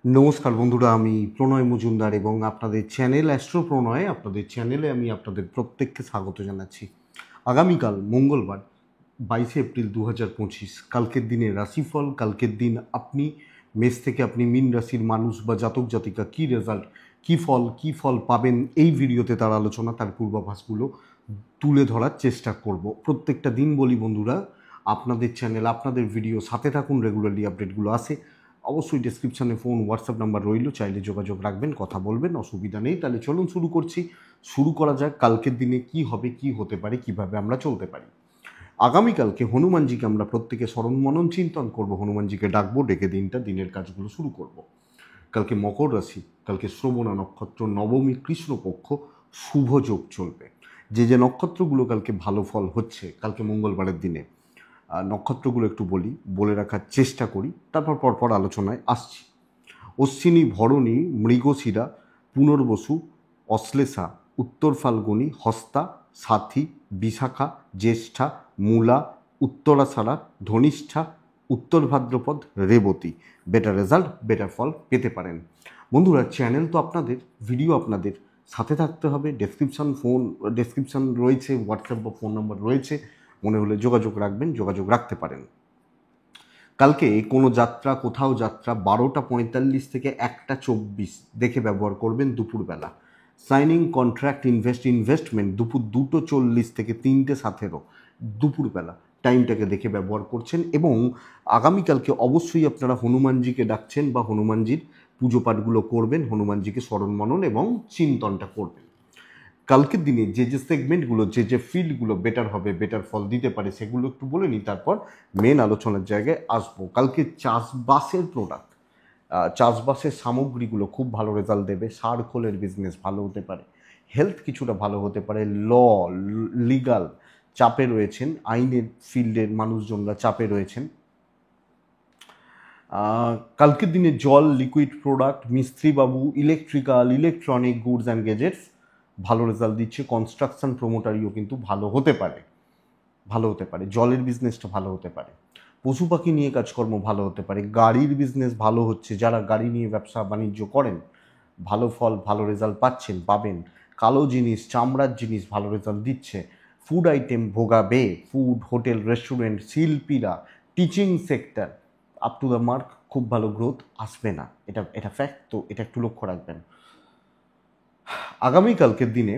নমস্কার বন্ধুরা, আমি প্রণয় মজুমদার এবং আপনাদের চ্যানেল অ্যাস্ট্রো প্রণয়, আপনাদের চ্যানেলে আমি আপনাদের প্রত্যেককে স্বাগত জানাচ্ছি। আগামীকাল মঙ্গলবার 22 এপ্রিল 2025, কালকের দিনের রাশিফল। কালকের দিন আপনি মেষ থেকে আপনি মীন রাশির মানুষ বা জাতক জাতিকা কী রেজাল্ট, কী ফল পাবেন, এই ভিডিওতে তার আলোচনা, তার পূর্বাভাসগুলো তুলে ধরার চেষ্টা করব। প্রত্যেকটা দিন বলি বন্ধুরা, আপনাদের চ্যানেল, আপনাদের ভিডিও সাথে থাকুন, রেগুলারলি আপডেটগুলো আসে। অবশ্যই ডেসক্রিপশানে ফোন হোয়াটসঅ্যাপ নাম্বার রইল, চাইলে যোগাযোগ রাখবেন, কথা বলবেন, অসুবিধা নেই। তাহলে চলুন শুরু করছি। শুরু করা যাক কালকের দিনে কি হবে, কি হতে পারে, কিভাবে আমরা চলতে পারি। আগামীকালকে হনুমানজিকে আমরা প্রত্যেকে স্মরণ মনন চিন্তন করব, হনুমানজিকে ডাকবো, ডেকে দিনের কাজগুলো শুরু করব। কালকে মকর রাশি, কালকে শ্রবণা নক্ষত্র, নবমী কৃষ্ণপক্ষ, শুভ যোগ চলবে। যে নক্ষত্রগুলো কালকে ভালো ফল হচ্ছে কালকে মঙ্গলবারের দিনে, নক্ষত্রগুলো একটু বলে রাখার চেষ্টা করি, তারপর পরপর আলোচনায় আসছি। অশ্বিনী, ভরণী, মৃগশিরা, পুনর্বসু, অশ্লেষা, উত্তর ফাল্গুনী, হস্তা, সাথী, বিশাখা, জ্যেষ্ঠা, মূলা, উত্তরাষাঢ়া, ধনিষ্ঠা, উত্তর ভাদ্রপদ, রেবতী। বেটার রেজাল্ট, বেটার ফল পেতে পারেন। বন্ধুরা, চ্যানেল তো আপনাদের, ভিডিও আপনাদের, সাথে থাকতে হবে। ডেসক্রিপশন রয়েছে, হোয়াটসঅ্যাপ বা ফোন নাম্বার রয়েছে, মনে হলে যোগাযোগ রাখবেন, যোগাযোগ রাখতে পারেন। কালকে কোনো যাত্রা, কোথাও যাত্রা 12টা 45 থেকে 1টা 24 দেখে ব্যবহার করবেন দুপুরবেলা। সাইনিং, কন্ট্রাক্ট, ইনভেস্টমেন্ট দুপুর 2টো 40 থেকে 3টে 17 দুপুরবেলা টাইমটাকে দেখে ব্যবহার করছেন। এবং আগামীকালকে অবশ্যই আপনারা হনুমানজিকে ডাকছেন বা হনুমানজির পুজো পাঠগুলো করবেন, হনুমানজিকে স্মরণ মনন এবং চিন্তনটা করবেন। কালকের দিনে যে সেগমেন্টগুলো, যে ফিল্ডগুলো বেটার হবে, বেটার ফল দিতে পারে, সেগুলো একটু বলে নিই, তারপর মেন আলোচনার জায়গায় আসবো। কালকে চাষবাসের প্রোডাক্ট, চাষবাসের সামগ্রীগুলো খুব ভালো রেজাল্ট দেবে। সার খোলের বিজনেস ভালো হতে পারে, হেলথ কিছুটা ভালো হতে পারে, লিগাল চাপে রয়েছেন, আইনের ফিল্ডের মানুষজনরা চাপে রয়েছেন। কালকের দিনে জল, লিকুইড প্রোডাক্ট, মিস্ত্রিবাবু, ইলেকট্রনিক গুডস অ্যান্ড গেজেটস ভালো রেজাল্ট দিচ্ছে। কনস্ট্রাকশন প্রমোটারিও কিন্তু ভালো হতে পারে। জলের বিজনেসটা ভালো হতে পারে। পশু পাখি নিয়ে কাজকর্ম ভালো হতে পারে। গাড়ির বিজনেস ভালো হচ্ছে, যারা গাড়ি নিয়ে ব্যবসা বাণিজ্য করেন ভালো ফল, ভালো রেজাল্ট পাবেন। কালো জিনিস, চামড়ার জিনিস ভালো রেজাল্ট দিচ্ছে। ফুড আইটেম ভোগাবে, ফুড, হোটেল, রেস্টুরেন্ট, শিল্পীরা, teaching sector up to the mark, খুব ভালো গ্রোথ আসবে না, এটা ফ্যাক্ট, তো এটা একটু লক্ষ্য রাখবেন। আগামীকালকের দিনে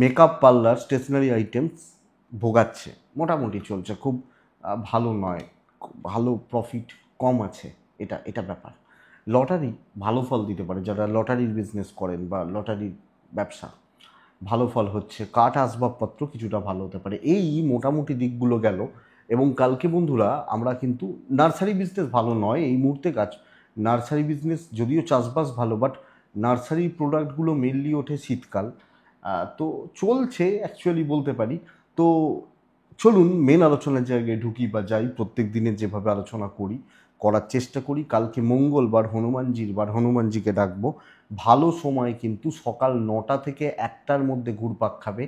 মেকআপ, পার্লার, স্টেশনারি আইটেমস ভোগাচ্ছে, মোটামুটি চলছে, খুব ভালো নয়, ভালো প্রফিট কম আছে, এটা ব্যাপার। লটারি ভালো ফল দিতে পারে, যারা লটারির বিজনেস করেন বা লটারির ব্যবসা, ভালো ফল হচ্ছে। কাঠ আসবাবপত্র কিছুটা ভালো হতে পারে। এই মোটামুটি দিকগুলো গেল। এবং কালকে বন্ধুরা আমরা কিন্তু নার্সারি বিজনেস ভালো নয় এই মুহূর্তে নার্সারি বিজনেস, যদিও চাষবাস ভালো, বাট নার্সারি প্রোডাক্টগুলো মেনলি ওঠে শীতকাল। তো চলছে অ্যাকচুয়ালি বলতে পারি। তো চলুন মেন আলোচনার জায়গায় ঢুকি বা যাই, প্রত্যেক দিনের যেভাবে আলোচনা করার চেষ্টা করি। কালকে মঙ্গলবার, হনুমানজিকে ডাকবো। ভালো সময় কিন্তু সকাল 9টা থেকে 1টার মধ্যে ঘুরপাক খাবে।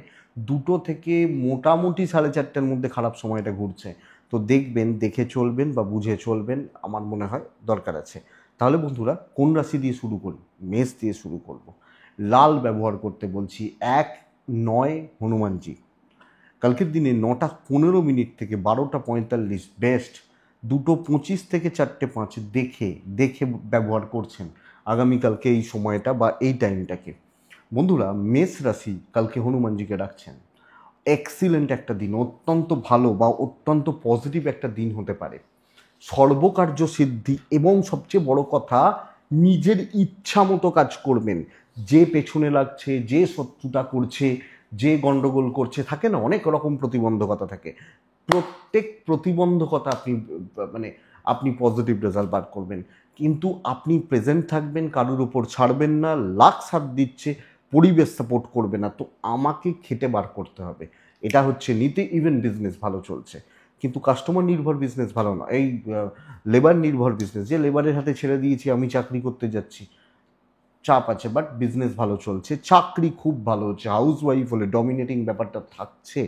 2টো থেকে মোটামুটি 4:30টার মধ্যে খারাপ সময়টা ঘুরছে। তো দেখবেন, দেখে চলবেন বা বুঝে চলবেন, আমার মনে হয় দরকার আছে। তাহলে বন্ধুরা, কোন রাশি দিয়ে শুরু করি? মেষ দিয়ে শুরু করব। লাল ব্যবহার করতে বলছি। 1, 9 হনুমানজি। কালকের দিনে 9টা 15 থেকে 12টা 45 বেস্ট। 2টো 25 থেকে 4টে 5 দেখে ব্যবহার করছেন আগামীকালকে এই সময়টা বা এই টাইমটাকে। বন্ধুরা, মেষ রাশি কালকে হনুমানজিকে ডাকছেন। এক্সিলেন্ট একটা দিন, অত্যন্ত ভালো বা অত্যন্ত পজিটিভ একটা দিন হতে পারে। সর্বকার্য সিদ্ধি এবং সবচেয়ে বড় কথা, নিজের ইচ্ছা মতো কাজ করবেন। যে পেছনে লাগছে, যে শত্রুতা করছে, যে গন্ডগোল করছে, থাকে না অনেক রকম প্রতিবন্ধকতা থাকে, প্রত্যেক প্রতিবন্ধকতা আপনি পজিটিভ রেজাল্ট বার করবেন। কিন্তু আপনি প্রেজেন্ট থাকবেন, কারোর উপর ছাড়বেন না। লাক সাথ দিচ্ছে, পরিবেশ সাপোর্ট করবে না, তো আমাকে খেটে বার করতে হবে, এটা হচ্ছে নীতি। ইভেন বিজনেস ভালো চলছে, কিন্তু কাস্টমার নির্ভর বিজনেস ভালো না। এই লেবার নির্ভর বিজনেস, যে লেবারের হাতে ছেড়ে দিয়েছি, আমি চাকরি করতে যাচ্ছি, চাপ আছে, বাট বিজনেস ভালো চলছে। চাকরি খুব ভালো হচ্ছে, হাউস ওয়াইফ হলে ডমিনেটিং ব্যাপারটা থাকছে।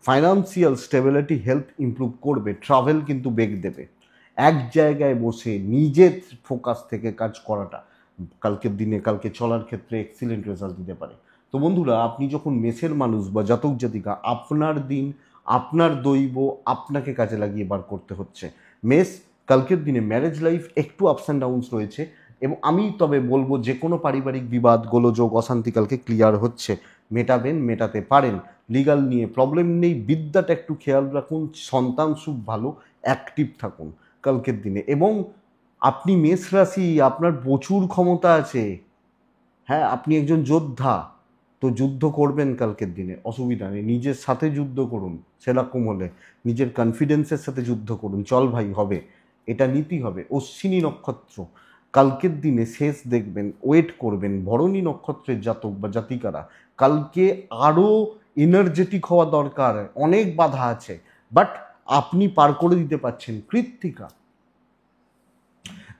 ফাইন্যান্সিয়াল স্টেবিলিটি, হেলথ ইমপ্রুভ করবে, ট্রাভেল কিন্তু বেগ দেবে। এক জায়গায় বসে নিজের ফোকাস থেকে কাজ করাটা কালকের দিনে কালকে চলার ক্ষেত্রে এক্সিলেন্ট রেজাল্ট দিতে পারে। তো বন্ধুরা, আপনি যখন মেসের মানুষ বা জাতক জাতিকা, আপনার দিন, আপনার দৈব আপনাকে কাজে লাগিয়ে বার করতে হচ্ছে। মেস, কালকের দিনে ম্যারেজ লাইফ একটু আপস অ্যান্ড ডাউনস রয়েছে, এবং আমি তবে বলবো যে কোনো পারিবারিক বিবাদ, গোলযোগ, অশান্তি কালকে ক্লিয়ার হচ্ছে, মেটাবেন, মেটাতে পারেন। লিগাল নিয়ে প্রবলেম নেই, বিদ্যাটা একটু খেয়াল রাখুন, সন্তান সুখ ভালো, অ্যাক্টিভ থাকুন কালকের দিনে। এবং আপনি মেষ রাশি, আপনার প্রচুর ক্ষমতা আছে। হ্যাঁ, আপনি একজন যোদ্ধা, তো যুদ্ধ করবেন কালকের দিনে, অসুবিধা নেই। নিজের সাথে যুদ্ধ করুন, সেরকম হলে নিজের কনফিডেন্সের সাথে যুদ্ধ করুন, চল ভাই হবে, এটা নীতি হবে। অশ্বিনী নক্ষত্র কালকের দিনে শেষ দেখবেন, ওয়েট করবেন। ভরণী নক্ষত্রের জাতক বা জাতিকারা কালকে আরও এনার্জেটিক হওয়া দরকার, অনেক বাধা আছে, বাট আপনি পার করে দিতে পারছেন।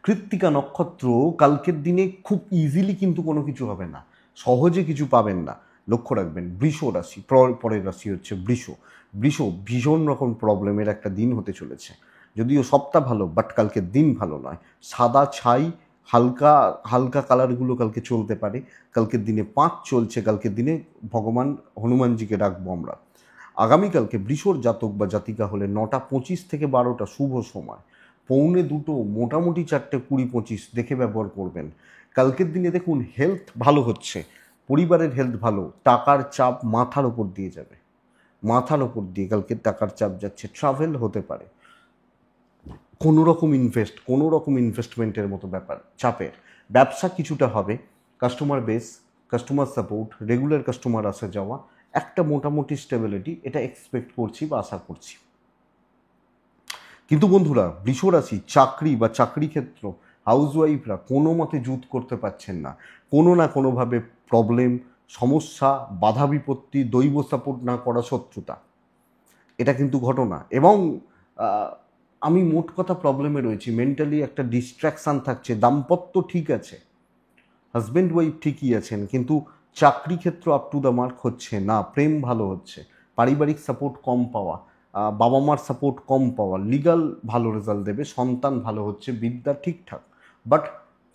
কৃত্তিকা নক্ষত্র কালকের দিনে খুব ইজিলি কিন্তু কোনো কিছু হবে না, সহজে কিছু পাবেন না, লক্ষ্য রাখবেন। বৃষ রাশি, পরের রাশি হচ্ছে বৃষ। বৃষ ভীষণ রকম প্রবলেমের একটা দিন হতে চলেছে, যদিও সপ্তাহ ভালো, বাট কালকের দিন ভালো নয়। সাদা ছাই, হালকা হালকা কালারগুলো কালকে চলতে পারে। কালকের দিনে 5 চলছে, কালকের দিনে ভগবান হনুমানজিকে ডাকবো আমরা। আগামীকালকে বৃষর জাতক বা জাতিকা হলে 9টা 25 থেকে 12টা শুভ সময়, 1:45 মোটামুটি 4টে 20-25 দেখে ব্যবহার করবেন। কালকের দিনে দেখুন হেলথ ভালো হচ্ছে, পরিবারের হেলথ ভালো, টাকার চাপ মাথার ওপর দিয়ে যাবে, মাথার ওপর দিয়ে কালকে টাকার চাপ যাচ্ছে। ট্রাভেল হতে পারে, কোনো রকম ইনভেস্টমেন্টের মতো ব্যাপার চাপের। ব্যবসা কিছুটা হবে, customer base, customer support, regular customer আসা যাওয়া, একটা মোটামুটি স্টেবিলিটি এটা এক্সপেক্ট করছি বা আশা করছি। কিন্তু বন্ধুরা, বৃষ রাশি চাকরি বা চাকরি ক্ষেত্র, হাউসওয়াইফরা কোনো মতে জুত করতে পারছেন না, কোনো না কোনোভাবে প্রবলেম, সমস্যা, বাধা বিপত্তি, দৈব সাপোর্ট না করা, শত্রুতা, এটা কিন্তু ঘটনা। এবং আমি মোট কথা প্রবলেমে রয়েছি, মেন্টালি একটা ডিস্ট্র্যাকশান থাকছে। দাম্পত্য ঠিক আছে, হাজব্যান্ড ওয়াইফ ঠিকই আছেন, কিন্তু চাকরি ক্ষেত্র আপ টু দ্য মার্ক হচ্ছে না। প্রেম ভালো হচ্ছে, পারিবারিক সাপোর্ট কম পাওয়া, বাবা মার সাপোর্ট কম পাওয়া, লিগাল ভালো রেজাল্ট দেবে, সন্তান ভালো হচ্ছে, বিদ্যা ঠিকঠাক, বাট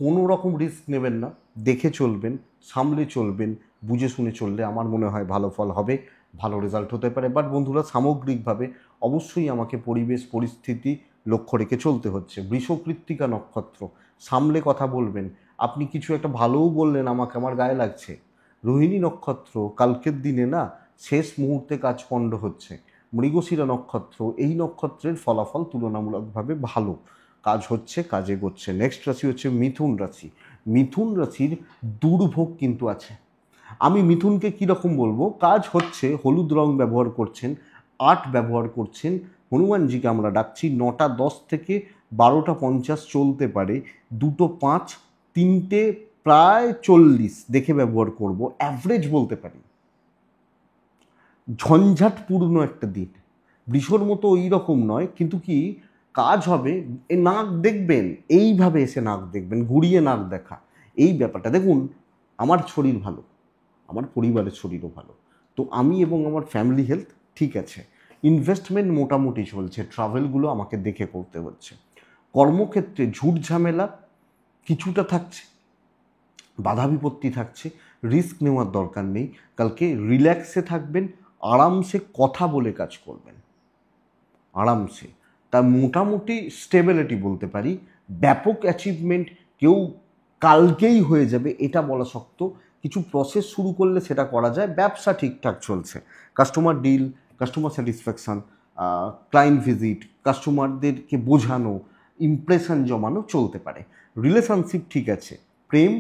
কোনো রকম রিস্ক নেবেন না, দেখে চলবেন, সামলে চলবেন, বুঝে শুনে চললে আমার মনে হয় ভালো ফল হবে, ভালো রেজাল্ট হতে পারে। বাট বন্ধুরা, সামগ্রিকভাবে অবশ্যই আমাকে পরিবেশ পরিস্থিতি লক্ষ্য রেখে চলতে হচ্ছে। বৃষ কৃত্তিকা নক্ষত্র, সামলে কথা বলবেন। আপনি কিছু একটা ভালোও বললেন, আমাকে আমার গায়ে লাগছে। রোহিণী নক্ষত্র কালকের দিনে না শেষ মুহূর্তে কাজ পণ্ড হচ্ছে। মৃগশিরা নক্ষত্র, এই নক্ষত্রের ফলাফল তুলনামূলকভাবে ভালো, কাজ হচ্ছে, কাজে গচ্ছে। নেক্সট রাশি হচ্ছে মিথুন রাশি। মিথুন রাশির দুর্ভোগ কিন্তু আছে। আমি মিথুনকে কীরকম বলবো, কাজ হচ্ছে, হলুদ রং ব্যবহার করছেন, আর্ট ব্যবহার করছেন, হনুমানজিকে আমরা ডাকছি। 9টা 10 থেকে 12টা 50 চলতে পারে, 2টো 5, 3টে প্রায় 40 দেখে ব্যবহার করব, অ্যাভারেজ বলতে পারি। ঝঞ্ঝাটপূর্ণ একটা দিন, বৃষর মতো ওই রকম নয়, কিন্তু কি কাজ হবে। এ নাক দেখবেন, এইভাবে এসে নাক দেখবেন, ঘুরিয়ে নাক দেখা, এই ব্যাপারটা দেখুন। আমার শরীর ভালো, আমার পরিবারের শরীরও ভালো, তো আমি এবং আমার ফ্যামিলি হেলথ ঠিক আছে। ইনভেস্টমেন্ট মোটামুটি চলছে, ট্রাভেলগুলো আমাকে দেখে করতে হচ্ছে। কর্মক্ষেত্রে ঝুট ঝামেলা কিছুটা থাকছে, বাধা বিপত্তি থাকছে, রিস্ক নেওয়ার দরকার নেই। কালকে রিল্যাক্সে থাকবেন, আরামসে কথা বলে কাজ করবেন, আরামসে। তা মোটামুটি স্টেবিলিটি বলতে পারি। ব্যাপক অ্যাচিভমেন্ট কেউ কালকেই হয়ে যাবে এটা বলা শক্ত, কিছু প্রসেস শুরু করলে সেটা করা যায়। ব্যবসা ঠিকঠাক চলছে, customer deal, customer satisfaction, client visit, কাস্টমারদেরকে বোঝানো, ইমপ্রেশন জমানো চলতে পারে। রিলেশনশিপ ঠিক আছে, প্রেম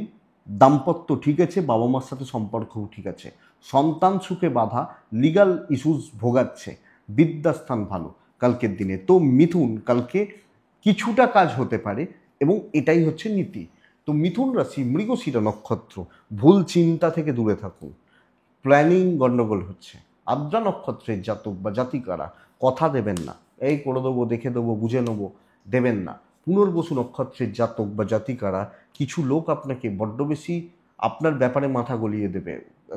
দাম্পত্য ঠিক আছে, বাবা মার সাথে সম্পর্কও ঠিক আছে, সন্তান সুখে বাধা, লিগাল ইস্যুস ভোগাচ্ছে, বিদ্যাস্থান ভালো কালকের দিনে। তো মিথুন কালকে কিছুটা কাজ হতে পারে, এবং এটাই হচ্ছে নীতি। তো মিথুন রাশি, মৃগশিরা নক্ষত্র, ভুল চিন্তা থেকে দূরে থাকুন, প্ল্যানিং গণ্ডগোল হচ্ছে। আদ্রা নক্ষত্রের জাতক বা জাতিকারা কথা দেবেন না, এই করে দেবো, দেখে দেবো, বুঝে নেবো, দেবেন না। পুনর্বসু নক্ষত্রের জাতক বা জাতিকারা, কিছু লোক আপনাকে বড্ড বেশি আপনার ব্যাপারে মাথা গলিয়ে দেবে,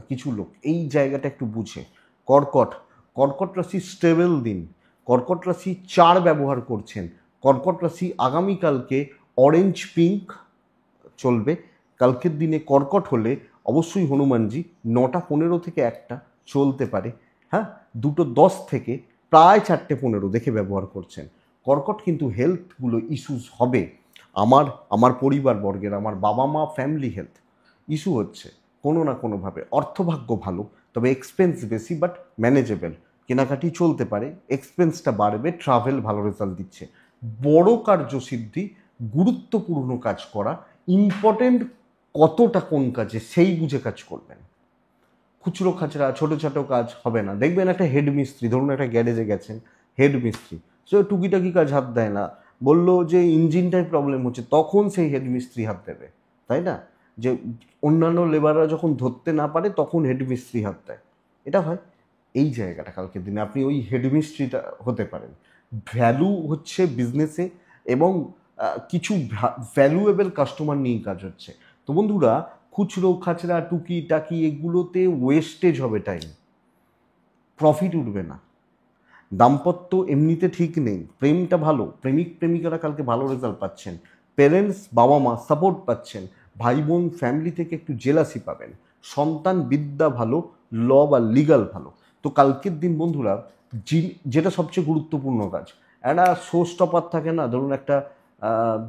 কিছু লোক, এই জায়গাটা একটু বুঝে। কর্কট, কর্কট রাশি স্টেবল দিন, কর্কট রাশি 4 ব্যবহার করছেন, কর্কট রাশি আগামীকালকে অরেঞ্জ পিঙ্ক চলবে। কালকের দিনে কর্কট হলে অবশ্যই হনুমানজি 9:15 থেকে 1টা চলতে পারে। হ্যাঁ, 2:10 থেকে প্রায় 4:15 দেখে ব্যবহার করছেন। কর্কট কিন্তু হেলথগুলো ইস্যুস হবে। আমার পরিবারবর্গের, আমার বাবা মা, ফ্যামিলি হেলথ ইস্যু হচ্ছে কোনো না কোনোভাবে। অর্থভাগ্য ভালো, তবে এক্সপেন্স বেশি, বাট ম্যানেজেবল। কেনাকাটি চলতে পারে, এক্সপেন্সটা বাড়বে, ট্রাভেল ভালো রেজাল্ট দিচ্ছে। বড় কার্যসিদ্ধি, গুরুত্বপূর্ণ কাজ করা, ইম্পর্টেন্ট কতটা কোন কাজে সেই বুঝে কাজ করবেন। খুচরো খাচরা ছোটো ছোটো কাজ হবে না। দেখবেন একটা হেড মিস্ত্রি, ধরুন একটা গ্যারেজে গেছেন, হেড মিস্ত্রি সে টুকিটাকি কাজ হাত দেয় না, বললো যে ইঞ্জিনটাই প্রবলেম হচ্ছে, তখন সেই হেড মিস্ত্রি হাত দেবে, তাই না? যে অন্যান্য লেবাররা যখন ধরতে না পারে তখন হেড মিস্ত্রি হাত দেয়, এটা হয়। এই জায়গাটা কালকের দিনে আপনি ওই হেড মিস্ত্রিটা হতে পারেন। ভ্যালু হচ্ছে বিজনেসে, এবং কিছু ভ্যালুয়েবল কাস্টমার নিয়েই কাজ হচ্ছে। তো বন্ধুরা, খুচরো খাচরা টুকি টাকি এগুলোতে ওয়েস্টেজ হবে টাইম, প্রফিট উঠবে না। দাম্পত্য এমনিতে ঠিক নেই, প্রেমটা ভালো, প্রেমিক প্রেমিকারা কালকে ভালো রেজাল্ট পাচ্ছেন। প্যারেন্টস, বাবা মা সাপোর্ট পাচ্ছেন। ভাই বোন ফ্যামিলি থেকে একটু জেলাসি পাবেন। সন্তান বিদ্যা ভালো, ল বা লিগাল ভালো। তো কালকের দিন বন্ধুরা, যেটা সবচেয়ে গুরুত্বপূর্ণ কাজ, একটা শো স্টপার থাকে না, ধরুন একটা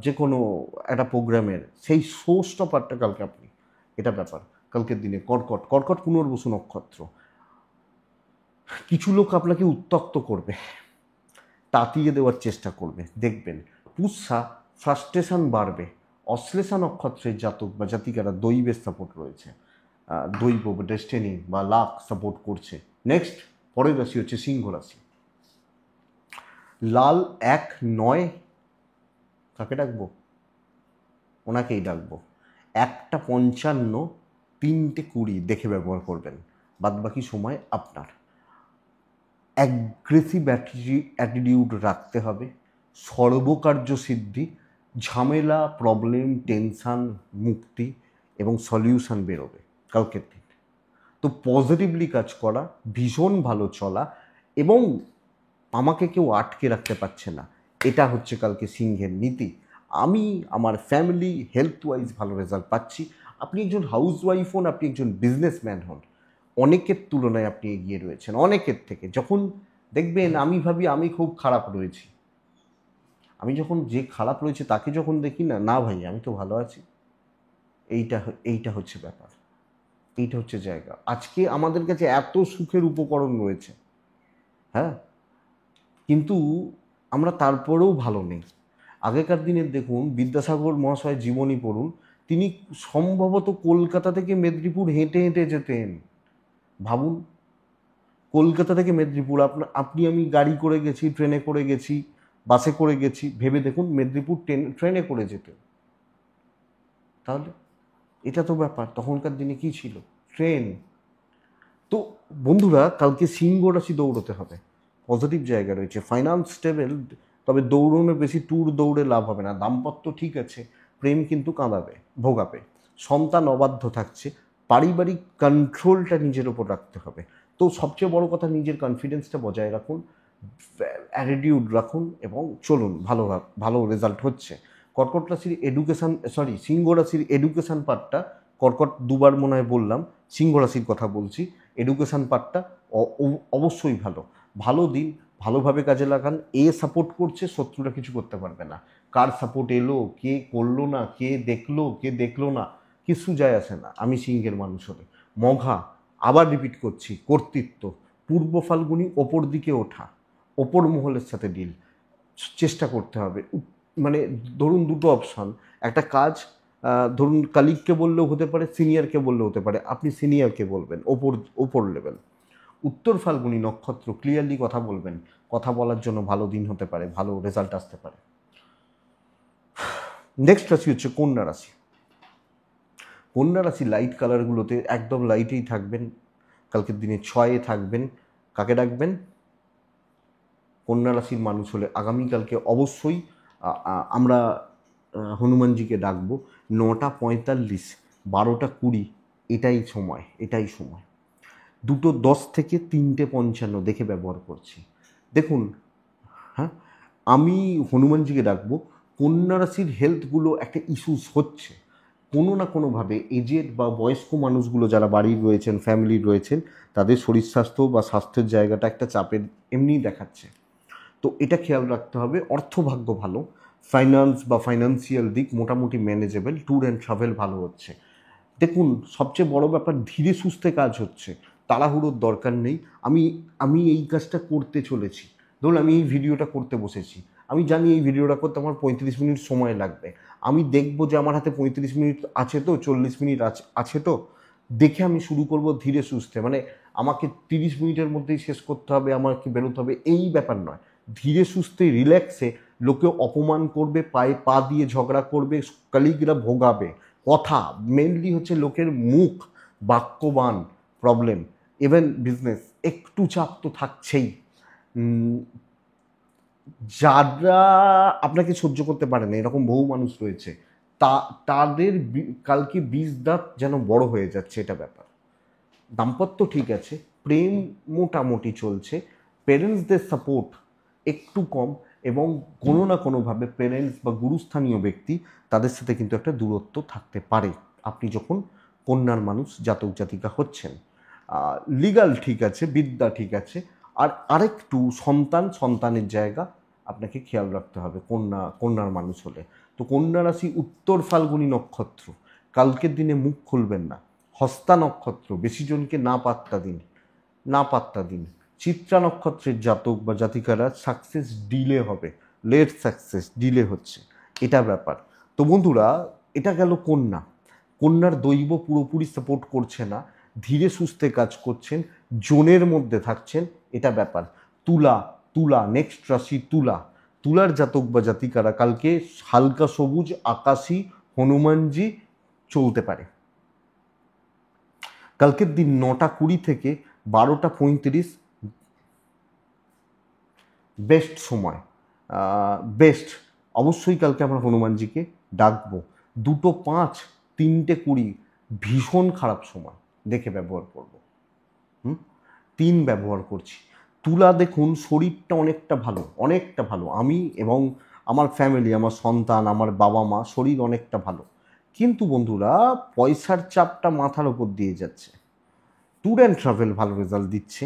যে কোনো একটা প্রোগ্রামের সেই শো স্টপারটা কালকে আপনি, এটা ব্যাপার। কালকের দিনে কর্কট, কর্কট পুনর্বসু নক্ষত্র। কিছু লোক আপনাকে উত্ত্যক্ত করবে, তাতিয়ে দেওয়ার চেষ্টা করবে, দেখবেন। পুষ্যা, ফ্রাস্ট্রেশন বাড়বে। অশ্লেষা নক্ষত্রের জাতক বা জাতিকারা দৈবের সাপোর্ট রয়েছে, দৈব ডেস্টিনি বা লাক সাপোর্ট করছে। নেক্সট, পরের রাশি হচ্ছে সিংহ রাশি। লাল 1-9, কাকে ডাকবো? ওনাকেই ডাকবো। 1:55, 3:20 দেখে ব্যবহার করবেন, বাদবাকি সময় আপনার। অ্যাগ্রেসিভ অ্যাটিটিউড রাখতে হবে। সর্বকার্য সিদ্ধি, ঝামেলা, প্রবলেম, টেনশান মুক্তি এবং সলিউশন বেরোবে কালকের দিন। তো পজিটিভলি কাজ করা, ভীষণ ভালো চলা, এবং আমাকে কেউ আটকে রাখতে পারছে না, এটা হচ্ছে কালকে সিংহের নীতি। আমি আমার ফ্যামিলি হেলথ ওয়াইজ ভালো রেজাল্ট পাচ্ছি। আপনি একজন হাউস ওয়াইফ হন, আপনি একজন বিজনেসম্যান হন, অনেকের তুলনায় আপনি এগিয়ে রয়েছেন, অনেকের থেকে। যখন দেখবেন আমি ভাবি আমি খুব খারাপ রয়েছি, আমি যখন যে খারাপ রয়েছে তাকে যখন দেখি, না না ভাই আমি তো ভালো আছি, এইটা এইটা হচ্ছে ব্যাপার, এইটা হচ্ছে জায়গা। আজকে আমাদের কাছে এত সুখের উপকরণ রয়েছে, হ্যাঁ, কিন্তু আমরা তারপরেও ভালো নেই। আগেকার দিনের দেখুন, বিদ্যাসাগর মহাশয় জীবনী পড়ুন, তিনি সম্ভবত কলকাতা থেকে মেদিনীপুর হেঁটে হেঁটে যেতেন। ভাবুন, কলকাতা থেকে মেদিনীপুর, আপনি আমি গাড়ি করে গেছি, ট্রেনে করে গেছি, বাসে করে গেছি, ভেবে দেখুন মেদিনীপুর ট্রেনে করে যেতে। তাহলে এটা তো ব্যাপার, তখনকার দিনে কি ছিল? ট্রেন। তো বন্ধুরা, কালকে সিংহ রাশি দৌড়তে হবে, পজিটিভ জায়গা রয়েছে, ফাইন্যান্স স্টেবল, তবে দৌড়নে বেশি ট্যুর দৌড়ে লাভ হবে না। দাম্পত্য ঠিক আছে, প্রেম কিন্তু কাঁদাবে, ভোগাবে। সন্তান অবাধ্য থাকছে। পারিবারিক কন্ট্রোলটা নিজের ওপর রাখতে হবে। তো সবচেয়ে বড় কথা, নিজের কনফিডেন্সটা বজায় রাখুন, অ্যাটিটিউড রাখুন, এবং চলুন, ভালো ভালো রেজাল্ট হচ্ছে। কর্কট রাশির এডুকেশান, সিংহ রাশির এডুকেশান পার্টটা, কর্কট দুবার মনে হয় বললাম, সিংহ রাশির কথা বলছি। এডুকেশান পার্টটা অবশ্যই ভালো, ভালো দিন, ভালোভাবে কাজে লাগান। এ সাপোর্ট করছে, শত্রুরা কিছু করতে পারবে না। কার সাপোর্ট এলো, কে করলো না, কে দেখলো না, কিছু যায় আসে না আমি সিংহের মানুষ হলে। মঘা, আবার রিপিট করছি, কর্তৃত্ব, পূর্ব ফাল্গুনি, ওপর দিকে ওঠা, ওপর মহলের সাথে ডিল চেষ্টা করতে হবে। মানে ধরুন দুটো অপশান, একটা কাজ ধরুন কালিগকে বললেও হতে পারে, সিনিয়রকে বললেও হতে পারে, আপনি সিনিয়রকে বলবেন, ওপর লেভেল। উত্তর ফাল্গুনি নক্ষত্র, ক্লিয়ারলি কথা বলবেন, কথা বলার জন্য ভালো দিন হতে পারে, ভালো রেজাল্ট আসতে পারে। নেক্সট রাশি হচ্ছে কন্যা রাশি। কন্যা রাশি লাইট কালারগুলোতে একদম লাইটেই থাকবেন, কালকের দিনে 6-এ থাকবেন। কাকে ডাকবেন? কন্যা রাশির মানুষ হলে আগামীকালকে অবশ্যই আমরা হনুমানজিকে ডাকবো। 9:45, 12:20 এটাই সময়। 2:10 থেকে 3:55 দেখে ব্যবহার করছি। দেখুন, হ্যাঁ, আমি হনুমানজিকে ডাকবো। কন্যা রাশির হেলথগুলো একটা ইস্যুস হচ্ছে কোনো না কোনোভাবে। এজেড বা বয়স্ক মানুষগুলো যারা বাড়ির রয়েছেন, ফ্যামিলির রয়েছেন, তাদের শরীর স্বাস্থ্য বা স্বাস্থ্যের জায়গাটা একটা চাপের এমনিই দেখাচ্ছে। তো এটা খেয়াল রাখতে হবে। অর্থভাগ্য ভালো, ফাইন্যান্স বা ফাইন্যান্সিয়াল দিক মোটামুটি ম্যানেজেবল, ট্যুর অ্যান্ড ট্রাভেল ভালো হচ্ছে। দেখুন, সবচেয়ে বড় ব্যাপার ধীরে সুস্থে কাজ হচ্ছে, তাড়াহুড়োর দরকার নেই। আমি আমি এই কাজটা করতে চলেছি, ধরুন আমি এই ভিডিওটা করতে বসেছি, আমি জানি এই ভিডিওটা করতে আমার 35 মিনিট সময় লাগবে। আমি দেখবো যে আমার হাতে 35 মিনিট আছে তো, 40 মিনিট আছে তো, দেখে আমি শুরু করব ধীরে সুস্থে। মানে আমাকে 30 মিনিটের মধ্যেই শেষ করতে হবে, আমাকে বেরোতে হবে, এই ব্যাপার নয়। ধীরে সুস্থে রিল্যাক্সে, লোকে অপমান করবে, পায়ে পা দিয়ে ঝগড়া করবে, কলিগরা ভোগাবে, কথা মেনলি হচ্ছে লোকের মুখ, বাক্যবান প্রবলেম, ইভেন বিজনেস, একটু চাপ তো থাকছেই। যারা আপনাকে সহ্য করতে পারে না, এরকম বহু মানুষ রয়েছে, তাদের কালকে বীজ দাঁত যেন বড় হয়ে যাচ্ছে, এটা ব্যাপার। দাম্পত্য ঠিক আছে, প্রেম মোটামুটি চলছে, পেরেন্টসদের সাপোর্ট একটু কম, এবং কোনো না কোনোভাবে পেরেন্টস বা গুরুস্থানীয় ব্যক্তি, তাদের সাথে কিন্তু একটা দূরত্ব থাকতে পারে আপনি যখন কন্যার মানুষ, জাতক জাতিকা হচ্ছেন। লিগাল ঠিক আছে, বিদ্যা ঠিক আছে, আর আরেকটু সন্তানের জায়গা আপনাকে খেয়াল রাখতে হবে কন্যার মানুষ হলে। তো কন্যা রাশি উত্তর ফাল্গুনী নক্ষত্র, কালকের দিনে মুখ খুলবেন না। হস্তা নক্ষত্র, বেশি জনকে না পাত্তা দিন। চিত্রা নক্ষত্রের জাতক বা জাতিকারা সাকসেস ডিলে হবে, লেট সাকসেস ডিলে হচ্ছে, এটা ব্যাপার। তো বন্ধুরা, এটা গেল কন্যার দৈব পুরোপুরি সাপোর্ট করছে না, ধীরে সুস্থে কাজ করছেন, জোনের মধ্যে থাকছেন, এটা ব্যাপার। তুলা নেক্সট রাশি তুলার জাতক বা জাতিকারা কালকে হালকা সবুজ, আকাশী, হনুমানজি চলতে পারে। কালকের দিন 9:20 থেকে 12:35 বেস্ট সময়, বেস্ট। অবশ্যই কালকে আমরা হনুমানজিকে ডাকবো। 2:05, 3:20 ভীষণ খারাপ সময়, দেখে ব্যবহার করব। 3 ব্যবহার করছি। তুলা দেখুন, শরীরটা অনেকটা ভালো। আমি এবং আমার ফ্যামিলি, আমার সন্তান, আমার বাবা মা, শরীর অনেকটা ভালো। কিন্তু বন্ধুরা, পয়সার চাপটা মাথার ওপর দিয়ে যাচ্ছে। ট্যুর অ্যান্ড ট্রাভেল ভালো রেজাল্ট দিচ্ছে।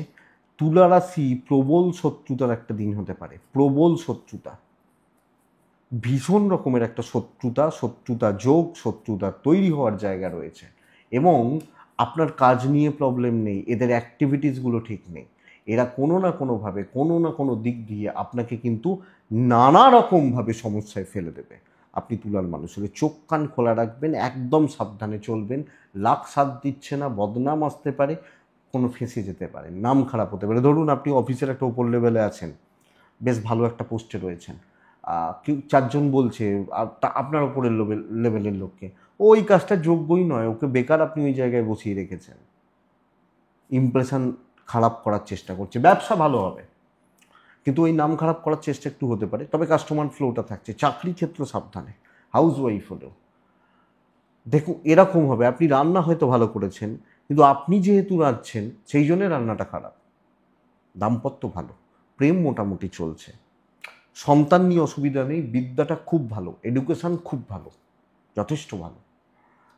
তুলা রাশি প্রবল শত্রুতার একটা দিন হতে পারে, প্রবল শত্রুতা, ভীষণ রকমের একটা শত্রুতা যোগ, শত্রুতা তৈরি হওয়ার জায়গা রয়েছে। এবং আপনার কাজ নিয়ে প্রবলেম নেই, এদের অ্যাক্টিভিটিসগুলো ঠিক নেই, এরা কোনো না কোনোভাবে, কোনো না কোনো দিক দিয়ে আপনাকে কিন্তু নানা রকমভাবে সমস্যায় ফেলে দেবে। আপনি তুলার মানুষ হলে চোখ কান খোলা রাখবেন, একদম সাবধানে চলবেন। লাক সাথ দিচ্ছে না, বদনাম আসতে পারে, কোনো ফেঁসে যেতে পারে, নাম খারাপ হতে পারে। ধরুন আপনি অফিসের একটা উপর লেভেলে আছেন, বেশ ভালো একটা পোস্টে রয়েছেন, কেউ 4জন বলছে আপনার উপরের লেভেলের লোককে, ওই কাজটা যোগ্যই নয়, ওকে বেকার আপনি ওই জায়গায় বসিয়ে রেখেছেন, ইমপ্রেশন খারাপ করার চেষ্টা করছে। ব্যবসা ভালো হবে, কিন্তু ওই নাম খারাপ করার চেষ্টা একটু হতে পারে, তবে কাস্টমার ফ্লোটা থাকছে। চাকরি ক্ষেত্র সাবধানে, হাউস ওয়াইফ হলেও দেখুন এরকম হবে। আপনি রান্না হয়তো ভালো করেছেন, কিন্তু আপনি যেহেতু রাঁধছেন সেই জন্যে রান্নাটা খারাপ। দাম্পত্য ভালো, প্রেম মোটামুটি চলছে, সন্তান নিয়ে অসুবিধা নেই, বিদ্যাটা খুব ভালো, এডুকেশান খুব ভালো, যথেষ্ট ভালো।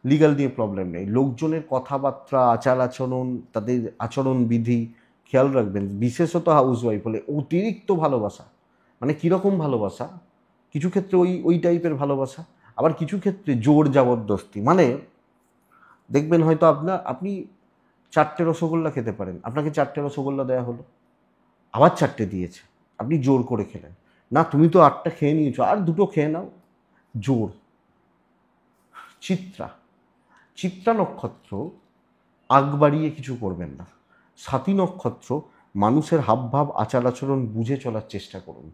লিগাল নিয়ে প্রবলেম নেই। লোকজনের কথাবার্তা, আচার আচরণ, তাদের আচরণ বিধি খেয়াল রাখবেন। বিশেষত হাউস ওয়াইফ হলে অতিরিক্ত ভালোবাসা, মানে কীরকম ভালোবাসা, কিছু ক্ষেত্রে ওই টাইপের ভালোবাসা, আবার কিছু ক্ষেত্রে জোর জবরদস্তি। মানে দেখবেন হয়তো আপনি 4টে রসগোল্লা খেতে পারেন, আপনাকে 4টে রসগোল্লা দেওয়া হলো, আবার 4টে দিয়েছে, আপনি জোর করে খেলেন, না তুমি তো 8টা খেয়ে নিয়েছো, আর 2টো খেয়ে নাও, জোর। চিত্রা নক্ষত্র, আগ বাড়িয়ে কিছু করবেন না। স্বাতী নক্ষত্র, মানুষের হাবভাব, আচার আচরণ বুঝে চলার চেষ্টা করুন।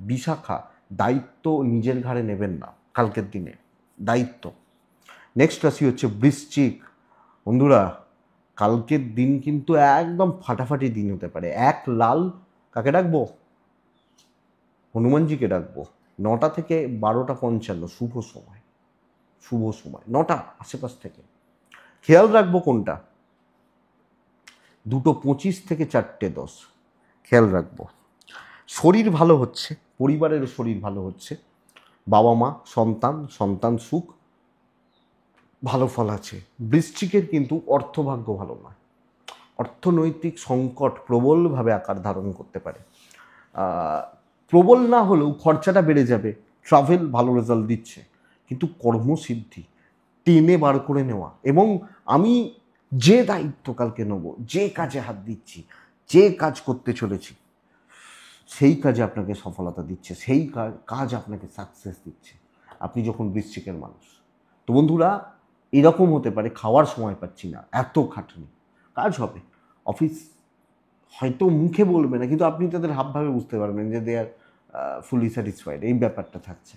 বিশাখা, দায়িত্ব নিজের ঘাড়ে নেবেন না কালকের দিনে, দায়িত্ব। নেক্সট রাশি হচ্ছে বৃশ্চিক। বন্ধুরা, কালকের দিন কিন্তু একদম ফাটাফাটি দিন হতে পারে। লাল, কাকে ডাকবো? হনুমানজিকে ডাকবো। 9টা থেকে 12:55 শুভ সময়, 9টা আশেপাশ থেকে। খেয়াল রাখবো কোনটা, 2:25 থেকে 4:10 খেয়াল রাখবো। শরীর ভালো হচ্ছে, পরিবারের শরীর ভালো হচ্ছে, বাবা মা, সন্তান, সন্তান সুখ, ভালো ফল আছে। বৃশ্চিকের কিন্তু অর্থভাগ্য ভালো নয়, অর্থনৈতিক সংকট প্রবলভাবে আকার ধারণ করতে পারে। প্রবল না হলেও খরচাটা বেড়ে যাবে। ট্রাভেল ভালো রেজাল্ট দিচ্ছে, কিন্তু কর্মসিদ্ধি টেনে বার করে নেওয়া, এবং আমি যে দায়িত্ব কালকে নেব, যে কাজে হাত দিচ্ছি, যে কাজ করতে চলেছি, সেই কাজে আপনাকে সফলতা দিচ্ছে, সেই কাজ আপনাকে সাকসেস দিচ্ছে আপনি যখন বৃশ্চিকের মানুষ। তো বন্ধুরা, এরকম হতে পারে খাওয়ার সময় পাচ্ছি না, এত খাটনি, কাজ হবে। অফিস হয়তো মুখে বলবে না, কিন্তু আপনি তাদের হাবভাবে বুঝতে পারবেন যে দে আর ফুলি স্যাটিসফাইড, এই ব্যাপারটা থাকছে।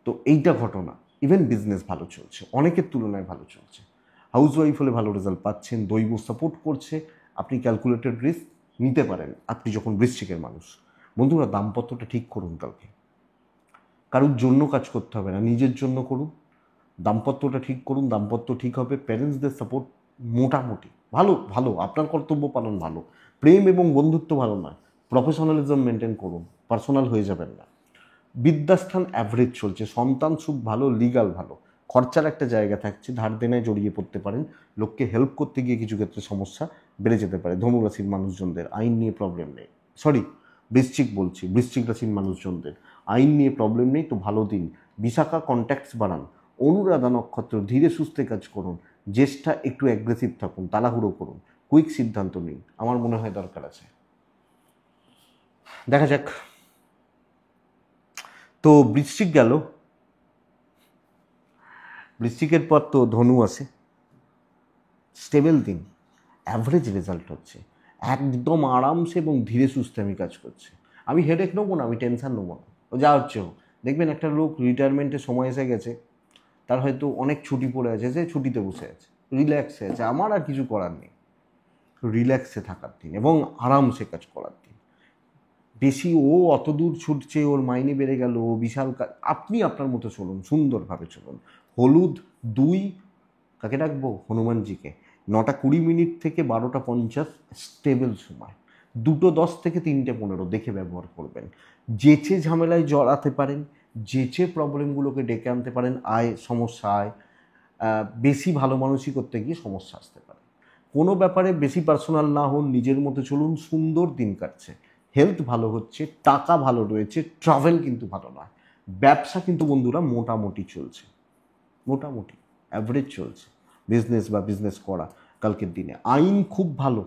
তো এইটা ঘটনা। ইভেন বিজনেস ভালো চলছে, অনেকের তুলনায় ভালো চলছে। হাউস ওয়াইফ হলে ভালো রেজাল্ট পাচ্ছেন, দৈব সাপোর্ট করছে, আপনি ক্যালকুলেটেড রিস্ক নিতে পারেন আপনি যখন বৃশ্চিকের মানুষ। বন্ধুরা, দাম্পত্যটা ঠিক করুন কালকে, কারোর জন্য কাজ করতে হবে না, নিজের জন্য করুন, দাম্পত্যটা ঠিক করুন, দাম্পত্য ঠিক হবে। প্যারেন্টসদের সাপোর্ট মোটামুটি ভালো, ভালো, আপনার কর্তব্য পালন ভালো, প্রেম এবং বন্ধুত্ব ভালো নয়, প্রফেশনালিজম মেনটেন করুন, পার্সোনাল হয়ে যাবেন না। বিদ্যাস্থান অ্যাভারেজ চলছে, সন্তান সুখ ভালো, লিগাল ভালো, খরচার একটা জায়গা থাকছে, ধার দেনায় জড়িয়ে পড়তে পারেন, লোককে হেল্প করতে গিয়ে কিছু ক্ষেত্রে সমস্যা বেড়ে যেতে পারে। ধনুরাশির মানুষজনদের আইন নিয়ে প্রবলেম নেই, সরি বৃশ্চিক বলছি, বৃশ্চিক রাশির মানুষজনদের আইন নিয়ে প্রবলেম নেই, তো ভালো দিন। বিশাখা কন্ট্যাক্টস বাড়ান, অনুরাধা নক্ষত্র ধীরে সুস্থে কাজ করুন, জ্যেষ্ঠা একটু অ্যাগ্রেসিভ থাকুন, তাড়াহুড়ো করুন, কুইক সিদ্ধান্ত নিন, আমার মনে হয় দরকার আছে। দেখা যাক। তো বৃশ্চিক গেল, বৃশ্চিকের পর তো ধনু আছে। স্টেবল দিন, অ্যাভারেজ রেজাল্ট হচ্ছে, একদম আরামসে এবং ধীরে সুস্থে আমি কাজ করছি। আমি হেডেক নেবো না, আমি টেনশান নেবো না, ও যা হচ্ছে হোক। দেখবেন একটা লোক রিটায়ারমেন্টের সময় এসে গেছে, তার হয়তো অনেক ছুটি পড়ে আছে, সে ছুটিতে বসে আছে, রিল্যাক্সে আছে, আমার আর কিছু করার নেই। রিল্যাক্সে থাকার দিন এবং আরামসে কাজ করার দিন। বেশি ও অত দূর ছুটছে, ওর মাইনে বেড়ে গেল, ও বিশাল কাজ, আপনি আপনার মতো চলুন, সুন্দরভাবে চলুন। হলুদ 2, কাকে ডাকবো? হনুমানজিকে। 9:20 থেকে 12:50 স্টেবল সময়, 2:10 থেকে 3:15 দেখে ব্যবহার করবেন। যেচে ঝামেলায় জড়াতে পারেন, যেচে প্রবলেমগুলোকে ডেকে আনতে পারেন, সমস্যা বেশি ভালো মানুষই করতে গিয়ে সমস্যা আসতে পারে। কোনো ব্যাপারে বেশি পার্সোনাল না হন, নিজের মতো চলুন, সুন্দর দিন কাটছে, হেলথ ভালো হচ্ছে, টাকা ভালো রয়েছে, ট্রাভেল কিন্তু ভালো নয়। ব্যবসা কিন্তু বন্ধুরা মোটামুটি চলছে, মোটামুটি অ্যাভারেজ চলছে, বিজনেস বা বিজনেস করা কালকের দিনে। আইন খুব ভালো,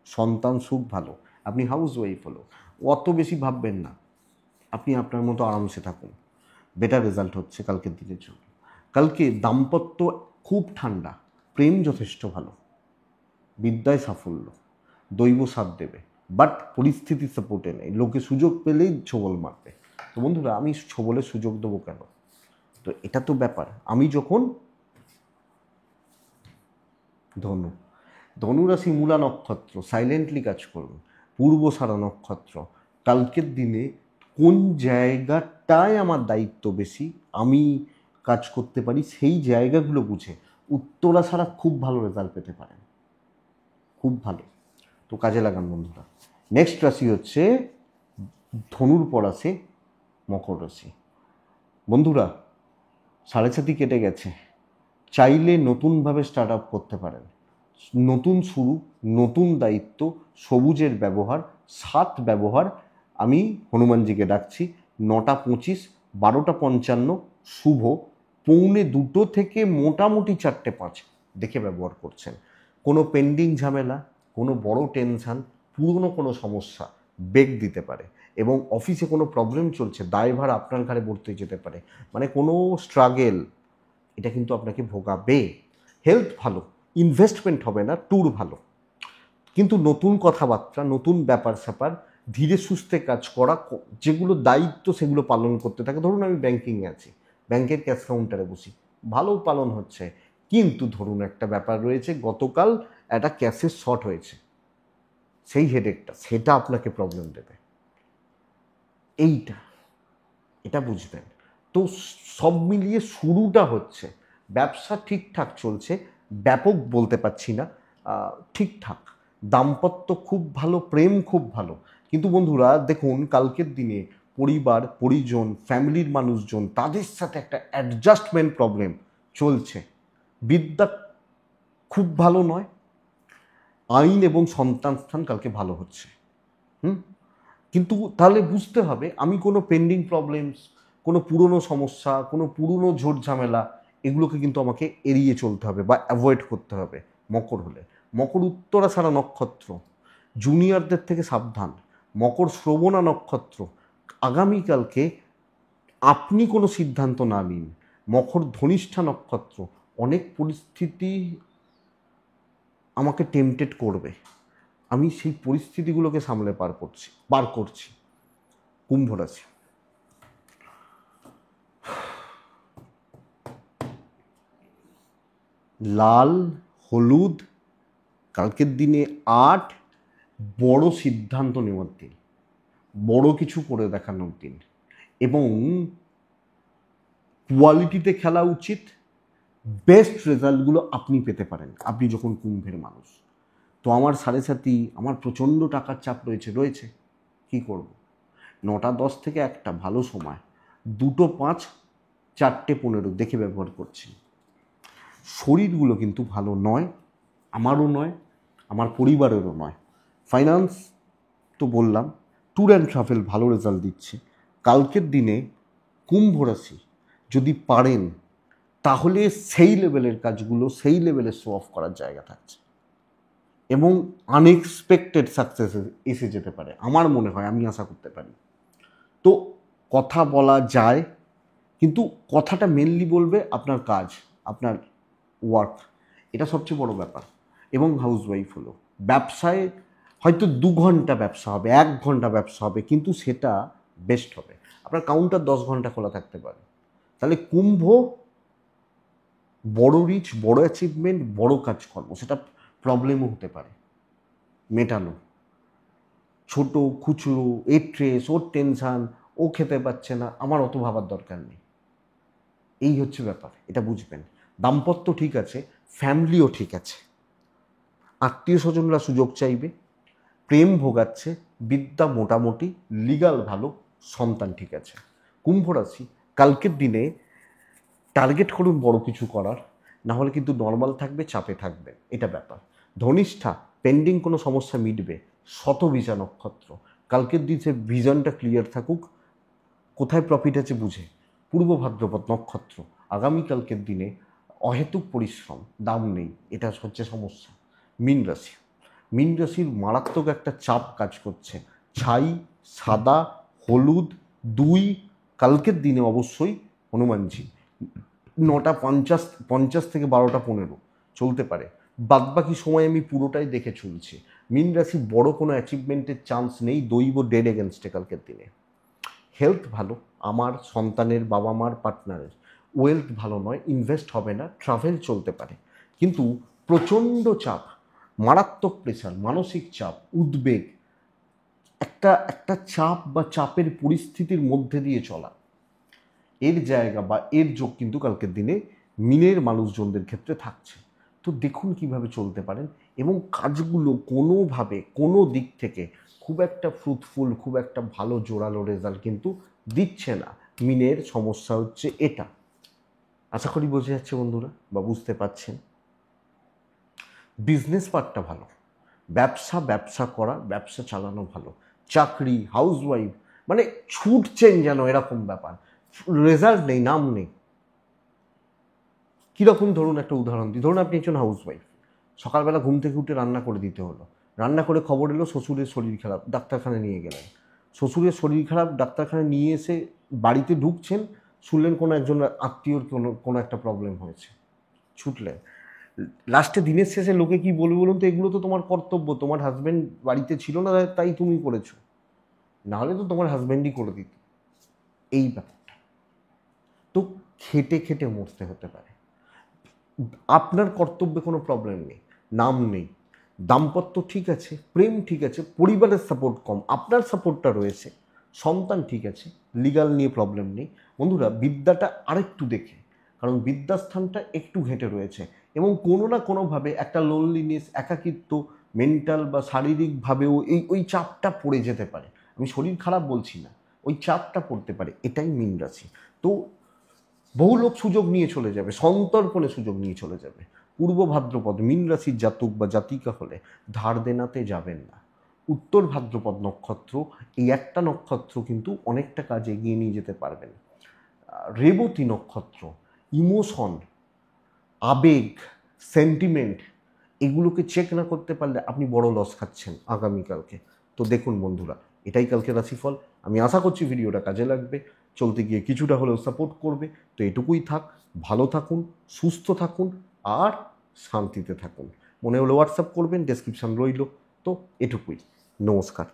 সন্তান সুখ ভালো, আপনি হাউস ওয়াইফ হলো অত বেশি ভাববেন না, আপনি আপনার মতো আরামসে থাকুন, বেটার রেজাল্ট হচ্ছে কালকের দিনের জন্য। কালকে দাম্পত্য খুব ঠান্ডা, প্রেম যথেষ্ট ভালো, বিদ্যায় সাফল্য, দৈব সাথ দেবে, বাট পরিস্থিতি সাপোর্টে নেই, লোকে সুযোগ পেলেই ছোবল মারবে। তো বন্ধুরা, আমি ছোবলের সুযোগ দেবো কেন? তো এটা তো ব্যাপার। আমি যখন ধনু, ধনুরাশি মূলা নক্ষত্র, সাইলেন্টলি কাজ করুন। পূর্বসারা নক্ষত্র, কালকের দিনে কোন জায়গাটায় আমার দায়িত্ব বেশি, আমি কাজ করতে পারি, সেই জায়গাগুলো বুঝে উত্তরাসারা খুব ভালো রেজাল্ট পেতে পারেন, খুব ভালো। তো কাজে লাগান বন্ধুরা। নেক্সট রাশি হচ্ছে ধনুর পর আছে মকর রাশি। বন্ধুরা, 7.5 কেটে গেছে, চাইলে নতুনভাবে স্টার্ট আপ করতে পারেন। নতুন শুরু, নতুন দায়িত্ব, সবুজের ব্যবহার, 7 ব্যবহার। আমি হনুমানজিকে ডাকছি। 9:25, 12:55 শুভ, 1:45 থেকে মোটামুটি 4:05 দেখে ব্যবহার করছেন। কোনো পেন্ডিং ঝামেলা, কোনো বড় টেনশান, পুরনো কোনো সমস্যা বেগ দিতে পারে, এবং অফিসে কোনো প্রবলেম চলছে, দায়ভার আপনার ঘাড়ে পড়তে যেতে পারে, মানে কোনো স্ট্রাগেল, এটা কিন্তু আপনাকে ভোগাবে। হেলথ ভালো, ইনভেস্টমেন্ট হবে না, ট্যুর ভালো, কিন্তু নতুন কথাবার্তা, নতুন ব্যাপার স্যাপার, ধীরে সুস্থে কাজ করা, যেগুলো দায়িত্ব সেগুলো পালন করতে থাকে। ধরুন আমি ব্যাংকিংয়ে আছি, ব্যাংকের ক্যাশ কাউন্টারে বসি, ভালো পালন হচ্ছে, কিন্তু ধরুন একটা ব্যাপার রয়েছে, গতকাল একটা ক্যাশের শর্ট হয়েছে, সেই হেডেকটা, সেটা আপনাকে প্রবলেম দেবে, এইটা, এটা বুঝবেন। তো সব মিলিয়ে শুরুটা হচ্ছে, ব্যবসা ঠিকঠাক চলছে, ব্যাপক বলতে পারছি না, ঠিকঠাক। দাম্পত্য খুব ভালো, প্রেম খুব ভালো, কিন্তু বন্ধুরা দেখুন, কালকের দিনে পরিবার পরিজন ফ্যামিলির মানুষজন তাদের সাথে একটা অ্যাডজাস্টমেন্ট প্রবলেম চলছে। বিদ্যা খুব ভালো নয়, আইন এবং সন্তান স্থান কালকে ভালো হচ্ছে। কিন্তু তাহলে বুঝতে হবে আমি কোনো পেন্ডিং প্রবলেমস, কোনো পুরনো সমস্যা, কোনো পুরনো ঝোট ঝামেলা, এগুলোকে কিন্তু আমাকে এড়িয়ে চলতে হবে বা অ্যাভয়েড করতে হবে। মকর হলে মকর উত্তরাষাঢ়া নক্ষত্র, জুনিয়রদের থেকে সাবধান। মকর শ্রবণা নক্ষত্র, আগামীকালকে আপনি কোনো সিদ্ধান্ত না নিন। মকর ধনিষ্ঠা নক্ষত্র, অনেক পরিস্থিতি আমাকে টেম্পটেড করবে, আমি সেই পরিস্থিতিগুলোকে সামলে পার করছি। কুম্ভ রাশি, লাল হলুদ কালকের দিনে 8, বড় সিদ্ধান্ত নেওয়ার দিন, বড় কিছু করে দেখানোর দিন, এবং কোয়ালিটিতে খেলা উচিত। বেস্ট রেজাল্টগুলো আপনি পেতে পারেন আপনি যখন কুম্ভের মানুষ। তো আমার 7:30, আমার প্রচণ্ড টাকার চাপ রয়েছে, কি করব? 9টা 10 থেকে 1টা ভালো সময়, 2টো 5, 4টে 15 দেখে ব্যবহার করছি। শরীরগুলো কিন্তু ভালো নয়, আমারও নয়, আমার পরিবারেরও নয়। ফাইন্যান্স তো বললাম, ট্যুর অ্যান্ড ট্রাভেল ভালো রেজাল্ট দিচ্ছে। কালকের দিনে কুম্ভ রাশি যদি পারেন তাহলে সেই লেভেলের কাজগুলো সেই লেভেলে শো অফ করার জায়গা থাকছে এবং আনএক্সপেক্টেড সাকসেস এসে যেতে পারে। আমার মনে হয়, আমি আশা করতে পারি। তো কথা বলা যায়, কিন্তু কথাটা মেনলি বলবে আপনার কাজ, আপনার ওয়ার্ক, এটা সবচেয়ে বড় ব্যাপার। এবং হাউসওয়াইফ হলো, ব্যবসায় হয়তো 2 ঘন্টা ব্যবসা হবে, 1 ঘন্টা ব্যবসা হবে, কিন্তু সেটা বেস্ট হবে। আপনার কাউন্টার 10 ঘন্টা খোলা থাকতে পারে। তাহলে কুম্ভ, বড় রিচ, বড় অ্যাচিভমেন্ট, বড় কাজকর্ম, সেটা প্রবলেমও হতে পারে মেটানো। ছোট খুচরো, এর ট্রেস, ওর টেনশান, ও খেতে পাচ্ছে না, আমার অত ভাবার দরকার নেই। এই হচ্ছে ব্যাপার, এটা বুঝবেন। দাম্পত্য ঠিক আছে, ফ্যামিলিও ঠিক আছে, আত্মীয় স্বজনরা সুযোগ চাইবে, প্রেম ভোগাচ্ছে, বিদ্যা মোটামুটি, লিগাল ভালো, সন্তান ঠিক আছে। কুম্ভ রাশি, কালকের দিনে টার্গেট করুন বড় কিছু করার, না হলে কিন্তু নর্মাল থাকবে, চাপে থাকবে, এটা ব্যাপার। ধনিষ্ঠা, পেন্ডিং কোনো সমস্যা মিটবে। শতভিজা নক্ষত্র, কালকের দিনে ভিশনটা ক্লিয়ার থাকুক, কোথায় প্রফিট আছে বুঝে। পূর্ব ভাদ্রপদ নক্ষত্র, আগামীকালকের দিনে অহেতুক পরিশ্রম, দাম নেই, এটা হচ্ছে সমস্যা। মীন রাশি, মীন রাশির মারাত্মক একটা চাপ কাজ করছে। ছাই, সাদা, হলুদ, 2, কালকের দিনে অবশ্যই হনুমানজি। 9:50 থেকে 12:15 চলতে পারে। বাদবাকি সময় আমি পুরোটাই দেখে চলছি। মীন রাশি, বড় কোনো অ্যাচিভমেন্টের চান্স নেই, দৈব ডেড এগেনস্টে কালকের দিনে। হেলথ ভালো, আমার সন্তানের, বাবা মার, পার্টনারের। ওয়েলথ ভালো নয়, ইনভেস্ট হবে না, ট্রাভেল চলতে পারে, কিন্তু প্রচণ্ড চাপ, মারাত্মক প্রেশার, মানসিক চাপ, উদ্বেগ, একটা চাপ বা চাপের পরিস্থিতির মধ্যে দিয়ে চলা, এর জায়গা বা এর যোগ কিন্তু কালকের দিনে মিনের মানুষজনদের ক্ষেত্রে থাকছে। তো দেখুন কিভাবে চলতে পারেন, এবং কাজগুলো কোনোভাবে কোনো দিক থেকে খুব একটা ফ্রুটফুল, খুব একটা ভালো জোরালো রেজাল্ট কিন্তু দিচ্ছে না। মিনের সমস্যা হচ্ছে এটা। আশা করি বোঝা যাচ্ছে বন্ধুরা, বা বুঝতে পারছেন। বিজনেস পার্টটা ভালো, ব্যবসা করা, ব্যবসা চালানো ভালো। চাকরি, হাউসওয়াইফ, মানে ছুটছেন যেন এরকম ব্যাপার, রেজাল্ট নেই, নাম নেই। কীরকম, ধরুন একটা উদাহরণ দিই, ধরুন আপনি একজন হাউসওয়াইফ, সকালবেলা ঘুম থেকে উঠে রান্না করে দিতে হলো, রান্না করে খবর এলো শ্বশুরের শরীর খারাপ, ডাক্তারখানায় নিয়ে গেলেন। শ্বশুরের শরীর খারাপ, ডাক্তারখানায় নিয়ে এসে বাড়িতে ঢুকছেন, শুনলেন কোনো একজন আত্মীয়র কোনো একটা প্রবলেম হয়েছে, ছুটলেন। লাস্টে দিনের শেষে লোকে কি বলবে বলুন তো? এগুলো তো তোমার কর্তব্য, তোমার হাজব্যান্ড বাড়িতে ছিল না তাই তুমি করেছো, নাহলে তো তোমার হাজব্যান্ডই করে দিত। এই ব্যাপারটা, তো খেটে খেটে মরতে হতে পারে। আপনার কর্তব্যে কোনো প্রবলেম নেই, নাম নেই, দাম্পত্য ঠিক আছে, প্রেম ঠিক আছে, পরিবারের সাপোর্ট কম, আপনার সাপোর্টটা রয়েছে, সন্তান ঠিক আছে, লিগাল নিয়ে প্রবলেম নেই। বন্ধুরা, বিদ্যাটা আরেকটু দেখে, কারণ বিদ্যাস্থানটা একটু ঘেঁটে রয়েছে, এবং কোনো না কোনোভাবে একটা লোনলিনেস, একাকিত্ব, মেন্টাল বা শারীরিকভাবেও ওই চাপটা পড়ে যেতে পারে। আমি শরীর খারাপ বলছি না, ওই চাপটা পড়তে পারে, এটাই মীন রাশি। তো বহু লোক সুযোগ নিয়ে চলে যাবে, সন্তর্পণে সুযোগ নিয়ে চলে যাবে। পূর্ব ভাদ্রপদ মীন রাশির জাতক বা জাতিকা হলে ধার দেনাতে যাবেন না। উত্তর ভাদ্রপদ নক্ষত্র, এই একটা নক্ষত্র কিন্তু অনেকটা কাজ এগিয়ে নিয়ে যেতে পারবেন। রেবতী নক্ষত্র, ইমোশন, আবেগ, সেন্টিমেন্ট, এগুলোকে চেক না করতে পারলে আপনি বড় লস খাচ্ছেন আগামীকালকে। তো দেখুন বন্ধুরা, এটাই কালকে রাশিফল। আমি আশা করছি ভিডিওটা কাজে লাগবে, চলতে গিয়ে কিছুটা হলেও সাপোর্ট করবে। তো এটুকুই থাক, ভালো থাকুন, সুস্থ থাকুন আর শান্তিতে থাকুন। মনে হলে হোয়াটসঅ্যাপ করবেন, ডেসক্রিপশান রইল। তো এটুকুই, নমস্কার।